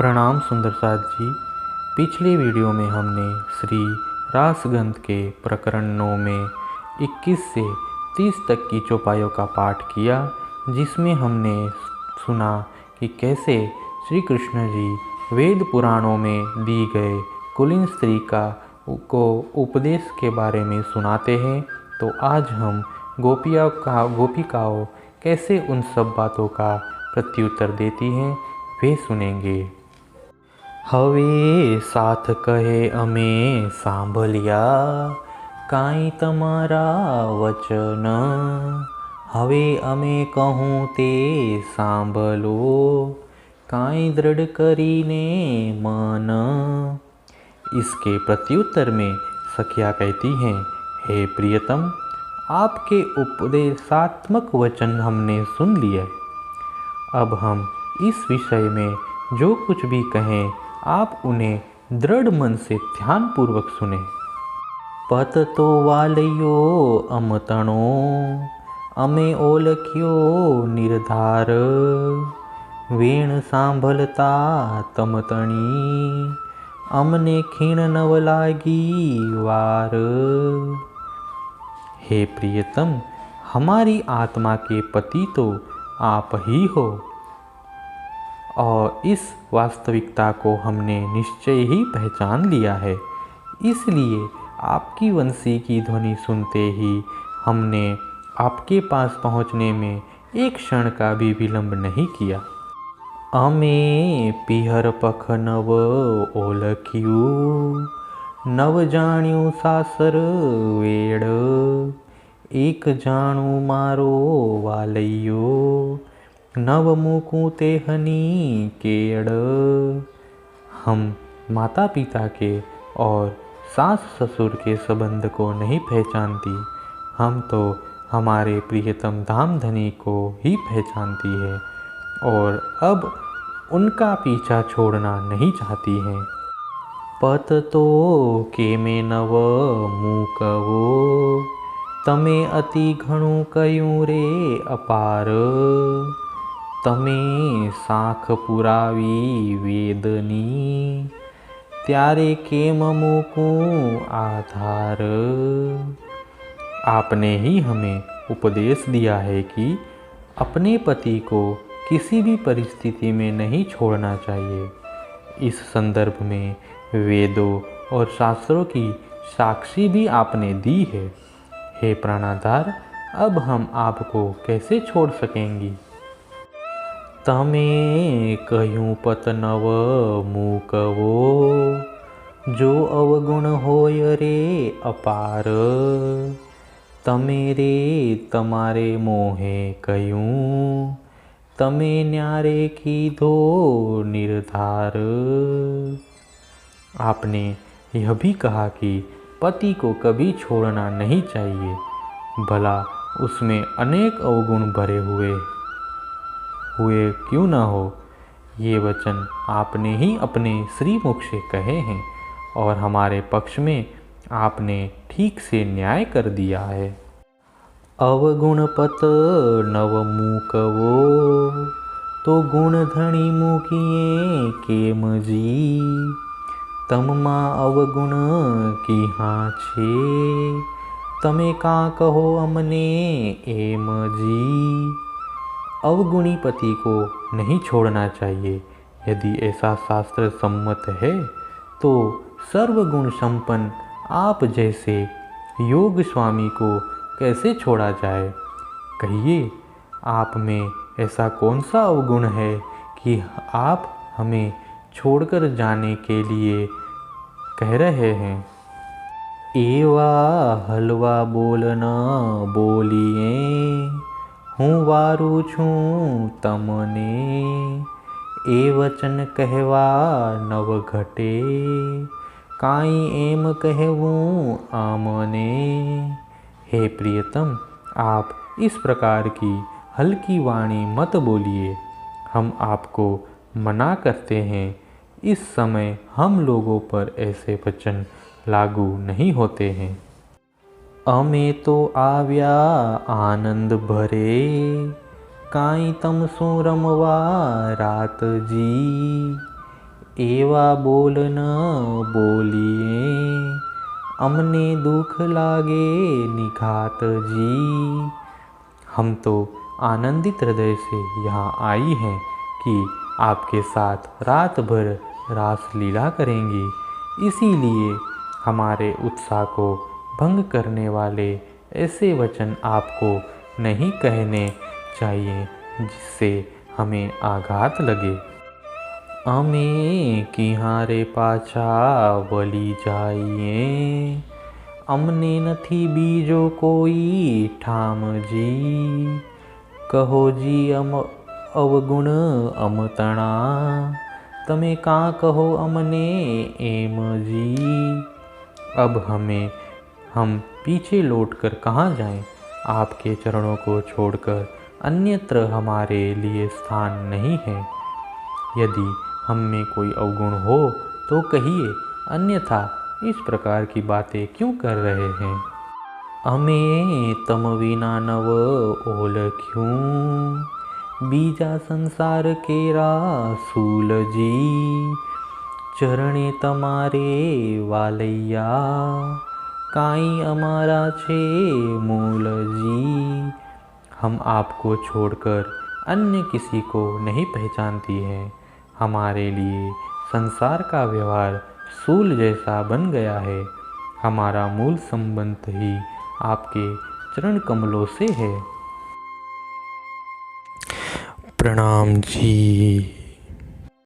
प्रणाम सुंदर साथ जी। पिछले वीडियो में हमने श्री रासगंध के प्रकरण 9 में 21 से 30 तक की चौपाइयों का पाठ किया, जिसमें हमने सुना कि कैसे श्री कृष्ण जी वेद पुराणों में दी गए कुलीन स्त्री को उपदेश के बारे में सुनाते हैं। तो आज हम गोपिकाओं कैसे उन सब बातों का प्रत्युत्तर देती हैं वे सुनेंगे। हवे साथ कहे अमे सांभल्या काई तमारा वचन, हवे अमे कहूँ ते सांभलो काई दृढ़ करीने मन। इसके प्रत्युत्तर में सखिया कहती हैं, हे प्रियतम, आपके उपदेशात्मक वचन हमने सुन लिए। अब हम इस विषय में जो कुछ भी कहें आप उन्हें दृढ़ मन से ध्यानपूर्वक सुने। पत तो वालयो अमतणो अमे ओलख्यो निर्धार, वेण सांभलता तमतणी अमने खीण नव लागी वार। हे प्रियतम, हमारी आत्मा के पति तो आप ही हो और इस वास्तविकता को हमने निश्चय ही पहचान लिया है। इसलिए आपकी वंशी की ध्वनि सुनते ही हमने आपके पास पहुंचने में एक क्षण का भी विलंब नहीं किया। अमे पिहर पख नव ओलख्यू नव जाण्यू सासर वेड़, एक जाणू मारो वालैयो नव मुकु तेहनी केड़। हम माता पिता के और सास ससुर के संबंध को नहीं पहचानती, हम तो हमारे प्रियतम धाम धनी को ही पहचानती है और अब उनका पीछा छोड़ना नहीं चाहती हैं। पत तो के में नव मूकवो तमे अति घणु कयूं रे अपार, तमे साख पुरावी वेदनी त्यारे केम मूकूं आधार। आपने ही हमें उपदेश दिया है कि अपने पति को किसी भी परिस्थिति में नहीं छोड़ना चाहिए। इस संदर्भ में वेदों और शास्त्रों की साक्षी भी आपने दी है। हे प्राणाधार, अब हम आपको कैसे छोड़ सकेंगी। तमे कहूँ पत नव मूकवो जो अवगुण होय रे अपार, तमे रे तमारे मोहे कहूँ तमे न्यारे कीधो निर्धार। आपने यह भी कहा कि पति को कभी छोड़ना नहीं चाहिए, भला उसमें अनेक अवगुण भरे हुए क्यों न हो। ये वचन आपने ही अपने श्री मुख से कहे हैं और हमारे पक्ष में आपने ठीक से न्याय कर दिया है। अवगुण पत नव मूकवो तो गुण धनी मूकिए केम जी, तममा अवगुण की हाँ छे तमे का कहो अमने एम जी। अवगुणी पति को नहीं छोड़ना चाहिए। यदि ऐसा शास्त्र सम्मत है तो सर्वगुण संपन्न आप जैसे योग स्वामी को कैसे छोड़ा जाए। कहिए, आप में ऐसा कौन सा अवगुण है कि आप हमें छोड़कर जाने के लिए कह रहे हैं। एवा हलवा बोलना बोलिए हूँ वारू छूँ तमने, ए वचन कहवा नव घटे काई एम कहवूँ आमने। हे प्रियतम, आप इस प्रकार की हल्की वाणी मत बोलिए, हम आपको मना करते हैं। इस समय हम लोगों पर ऐसे वचन लागू नहीं होते हैं। अमे तो आव्या आनंद भरे काई तम सो रमवा रात जी, एवा बोल न बोलिए, अमने दुख लागे निघात जी। हम तो आनंदित हृदय से यहाँ आई हैं कि आपके साथ रात भर रास लीला करेंगी, इसीलिए हमारे उत्साह को भंग करने वाले ऐसे वचन आपको नहीं कहने चाहिए जिससे हमें आघात लगे। अमे किहारे पाछा वली जाइए, अमने नथी बीजो कोई ठाम जी। कहो जी अवगुण अमतणा, तमे का कहो अमने एम जी। अब हम पीछे लौटकर कहाँ जाएं? आपके चरणों को छोड़कर अन्यत्र हमारे लिए स्थान नहीं है। यदि हम में कोई अवगुण हो तो कहिए, अन्यथा इस प्रकार की बातें क्यों कर रहे हैं? अमे तम विना नव ओलख्यूं, बीजा संसार केरा सूल जी। चरणे तमारे वालैया, काई अमारा छे मूल जी। हम आपको छोड़कर अन्य किसी को नहीं पहचानती हैं। हमारे लिए संसार का व्यवहार सूल जैसा बन गया है। हमारा मूल संबंध ही आपके चरण कमलों से है। प्रणाम जी।